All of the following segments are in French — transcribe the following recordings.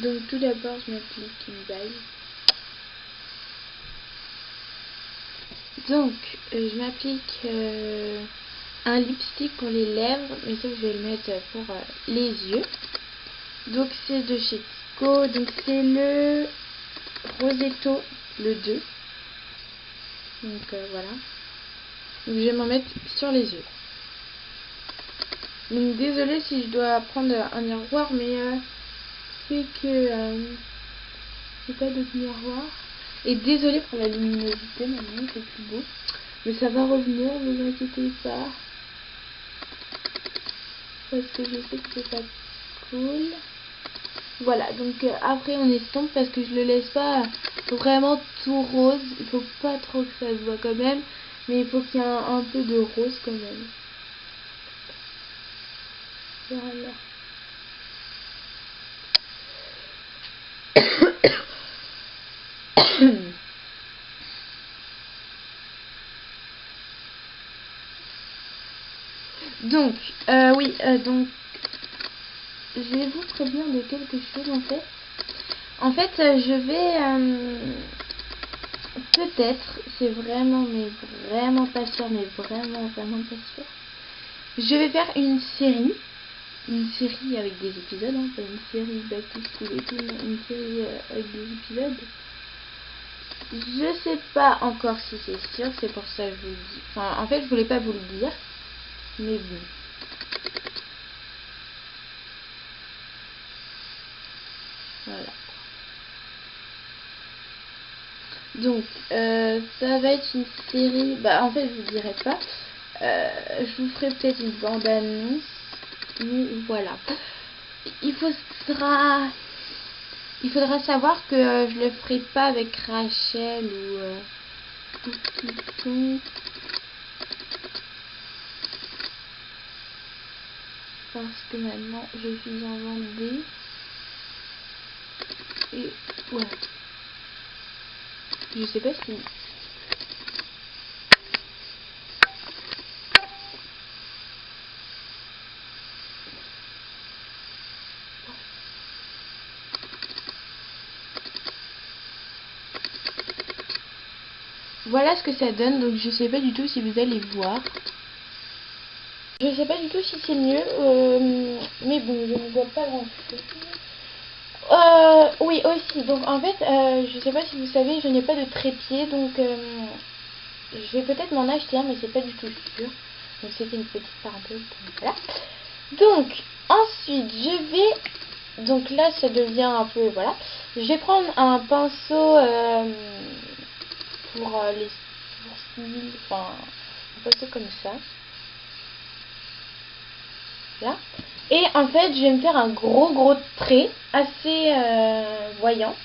Donc tout d'abord je m'applique une bague. Donc je m'applique un lipstick pour les lèvres, mais ça je vais le mettre pour les yeux. Donc c'est de chez Kiko, donc c'est le Rosetto, le 2. Donc voilà. Donc je vais m'en mettre sur les yeux. Donc désolée si je dois prendre un miroir, mais c'est que j'ai pas d'autre miroir. Et désolée pour la luminosité, maintenant c'est plus beau. Mais ça va revenir, ne vous inquiétez pas. Parce que je sais que c'est pas cool. Voilà, donc après on estompe parce que je le laisse pas vraiment tout rose. Il faut pas trop que ça se voit quand même. Mais il faut qu'il y ait un peu de rose quand même. Voilà. Donc, oui, donc, je vais vous prévenir de quelque chose en fait. En fait, je vais, peut-être, c'est vraiment, mais vraiment pas sûr, mais vraiment pas sûr. Je vais faire une série avec des épisodes, hein, pas une série back to school et tout, une série avec des épisodes. Je sais pas encore si c'est sûr, c'est pour ça que je vous le dis. Enfin, en fait, je voulais pas vous le dire, mais bon. Voilà. Donc, ça va être une série. Bah, en fait, je vous dirai pas. Je vous ferai peut-être une bande-annonce. Mais voilà. Il faudra savoir que je le ferai pas avec Rachel ou quiconque. Parce que maintenant, je suis en Vendée. Et ouais. Je sais pas si... Voilà ce que ça donne, donc je sais pas du tout si vous allez voir. Je sais pas du tout si c'est mieux, mais bon, je ne vois pas grand chose. Oui, aussi, donc en fait, je sais pas si vous savez, je n'ai pas de trépied, donc je vais peut-être m'en acheter un, mais c'est pas du tout sûr. Donc c'était une petite parenthèse, donc voilà. Donc, ensuite, je vais, donc là ça devient un peu, voilà. Je vais prendre un pinceau pour les sourcils, enfin, un pinceau comme ça. Là. Et en fait, je vais me faire un gros trait assez voyant.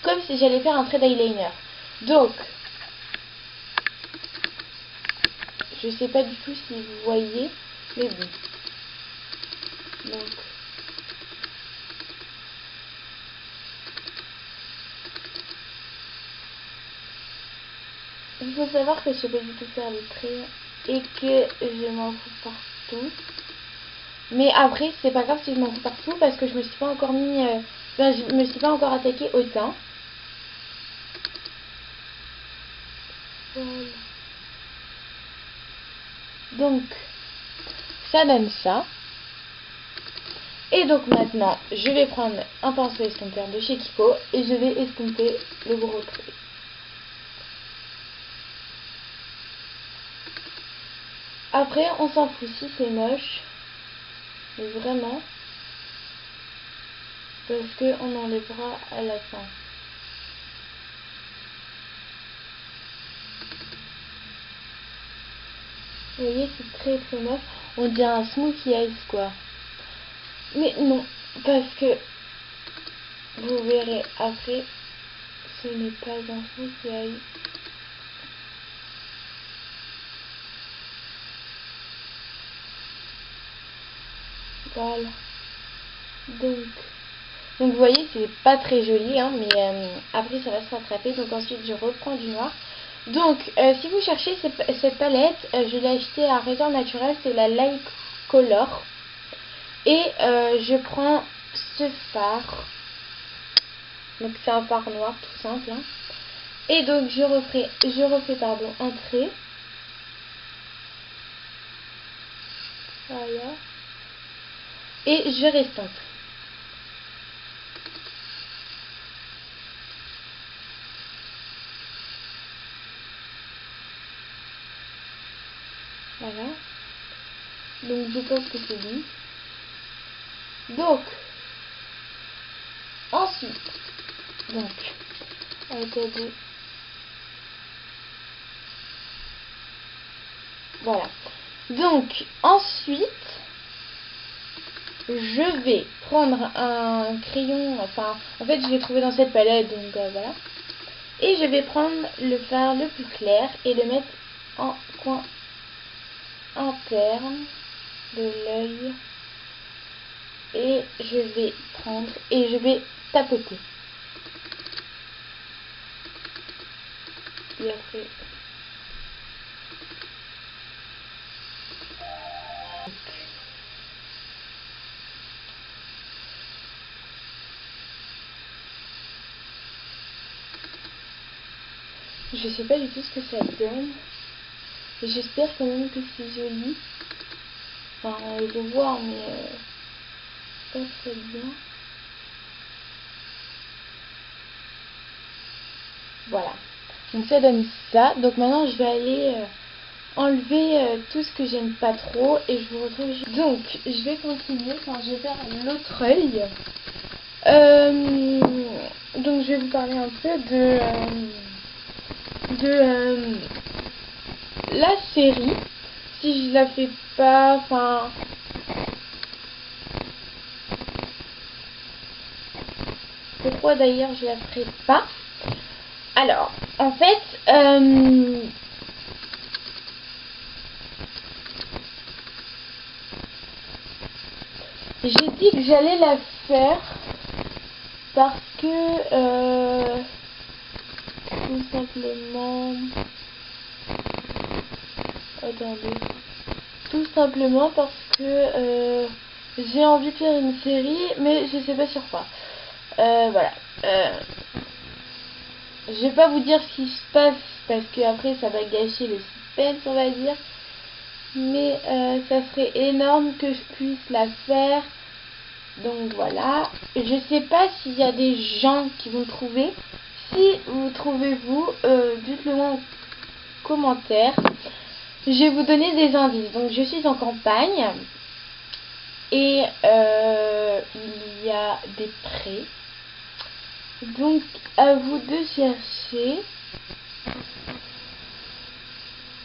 Comme si j'allais faire un trait d'eyeliner. Donc, je sais pas du tout si vous voyez, mais bon. Donc, il faut savoir que je sais pas du tout faire les traits et que je m'en fous partout. Mais après, c'est pas grave si je m'en fous partout parce que je me suis pas encore mis... enfin, je me suis pas encore attaqué au teint. Voilà. Donc, ça donne ça. Et donc maintenant, je vais prendre un pinceau estompeur de chez Kiko et je vais estomper le gros trait. Après, on s'en fout si c'est moche, mais vraiment, parce qu'on enlèvera à la fin. Vous voyez, c'est très moche. On dirait un smokey eyes quoi. Mais non, parce que vous verrez après, ce n'est pas un smokey eyes. Voilà. Donc vous voyez, c'est pas très joli, hein, mais après ça va se rattraper. Donc ensuite, je reprends du noir. Donc, si vous cherchez cette palette, je l'ai achetée à Raison Naturelle, c'est la Light Color. Et je prends ce fard. Donc c'est un fard noir tout simple. Hein. Et donc je refais un trait. Voilà. Et je restompe. Voilà. Donc je pense que c'est lui. Donc ensuite, attendez. Voilà. Donc ensuite, je vais prendre un crayon. Enfin, en fait, je l'ai trouvé dans cette palette, donc voilà. Et je vais prendre le fard le plus clair et le mettre en coin interne de l'œil. Et je vais prendre et je vais tapoter. Et après... Je sais pas du tout ce que ça donne. J'espère quand même que c'est joli. Enfin, je vais voir, mais pas très bien. Voilà. Donc ça donne ça. Donc maintenant je vais aller enlever tout ce que j'aime pas trop et je vous retrouve. Donc je vais continuer quand je vais faire l'autre œil. Donc je vais vous parler un peu de la série. Si je la fais pas, enfin... Pourquoi d'ailleurs je la ferai pas? Alors, en fait, j'ai dit que j'allais la faire parce que tout simplement... Attendez. Tout simplement parce que j'ai envie de faire une série, mais je sais pas sur quoi. Voilà. Je vais pas vous dire ce qui se passe parce que après ça va gâcher le suspense, on va dire. Mais ça serait énorme que je puisse la faire. Donc voilà. Je sais pas s'il y a des gens qui vont trouver. Si vous trouvez vous, dites-le moi en commentaire. Je vais vous donner des indices. Donc je suis en campagne. Et il y a des prés. Donc à vous de chercher.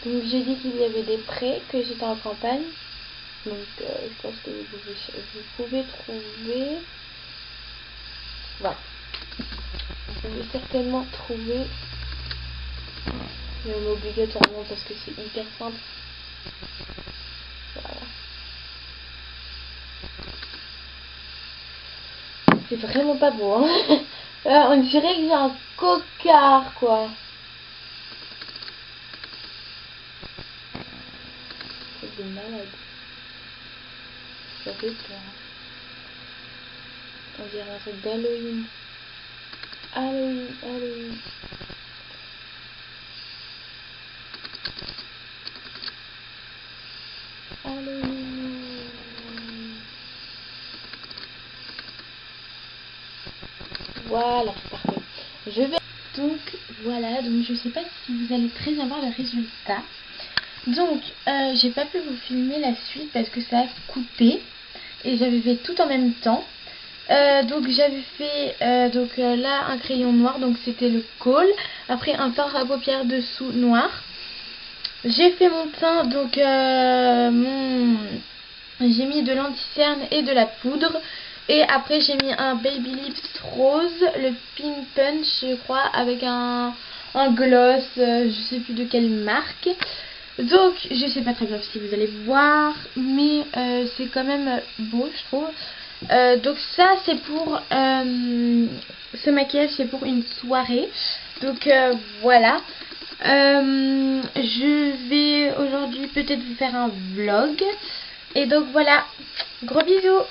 Donc j'ai dit qu'il y avait des prés, que j'étais en campagne. Donc je pense que vous pouvez trouver. Voilà. Vous pouvez certainement trouver. Même obligatoirement parce que c'est hyper simple. Voilà. C'est vraiment pas beau, hein. On dirait que j'ai un cocard, quoi. C'est des malades. Ça fait peur. On dirait un truc d'Halloween. Halloween, Halloween. Halloween. Voilà, c'est parfait. Je vais... Donc, voilà. Donc, je sais pas si vous allez très bien voir le résultat. Donc, j'ai pas pu vous filmer la suite parce que ça a coupé. Et j'avais fait tout en même temps. Donc j'avais fait là un crayon noir, donc c'était le col. Après un fard à paupières dessous noir. J'ai fait mon teint, donc j'ai mis de l'anti-cerne et de la poudre. Et après j'ai mis un Baby Lips rose, le Pink Punch je crois, avec un gloss, je sais plus de quelle marque. Donc je sais pas très bien si vous allez voir, mais c'est quand même beau je trouve. Donc ça c'est pour ce maquillage, c'est pour une soirée. Donc voilà. Je vais aujourd'hui peut-être vous faire un vlog. Et donc voilà. Gros bisous.